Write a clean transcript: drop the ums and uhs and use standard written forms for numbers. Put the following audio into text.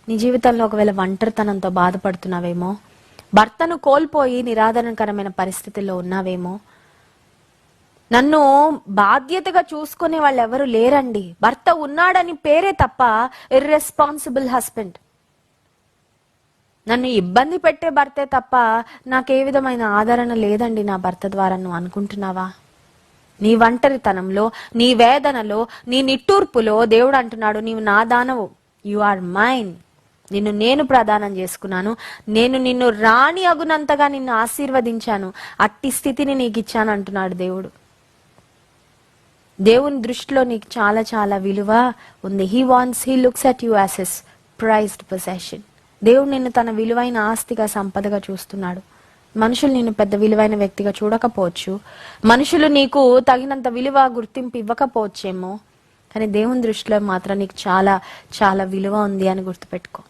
నీ జీవితంలో ఒకవేళ ఒంటరితనంతో బాధపడుతున్నావేమో, భర్తను కోల్పోయి నిరాదరణకరమైన పరిస్థితుల్లో ఉన్నావేమో. నన్ను బాధ్యతగా చూసుకునే వాళ్ళు ఎవరు లేరండి, భర్త ఉన్నాడని పేరే తప్ప ఇర్రెస్పాన్సిబుల్ హస్బెండ్. నన్ను ఇబ్బంది పెట్టే భర్తే తప్ప నాకే విధమైన ఆదరణ లేదండి నా భర్త ద్వారా నువ్వు అనుకుంటున్నావా? నీ ఒంటరితనంలో, నీ వేదనలో, నీ నిట్టూర్పులో దేవుడు అంటున్నాడు, నీవు నా దానవు, యు ఆర్ మైన్. నిన్ను నేను ప్రదానం చేసుకున్నాను, నేను నిన్ను రాణి అగునంతగా నిన్ను ఆశీర్వదించాను, అట్టి స్థితిని నీకు ఇచ్చాను అంటున్నాడు దేవుడు. దేవుని దృష్టిలో నీకు చాలా చాలా విలువ ఉంది. He looks at you as his prized possession. దేవుడు నిన్ను తన విలువైన ఆస్తిగా, సంపదగా చూస్తున్నాడు. మనుషులు నిన్ను పెద్ద విలువైన వ్యక్తిగా చూడకపోవచ్చు, మనుషులు నీకు తగినంత విలువ, గుర్తింపు ఇవ్వకపోవచ్చేమో, కానీ దేవుని దృష్టిలో మాత్రం నీకు చాలా చాలా విలువ ఉంది అని గుర్తుపెట్టుకో.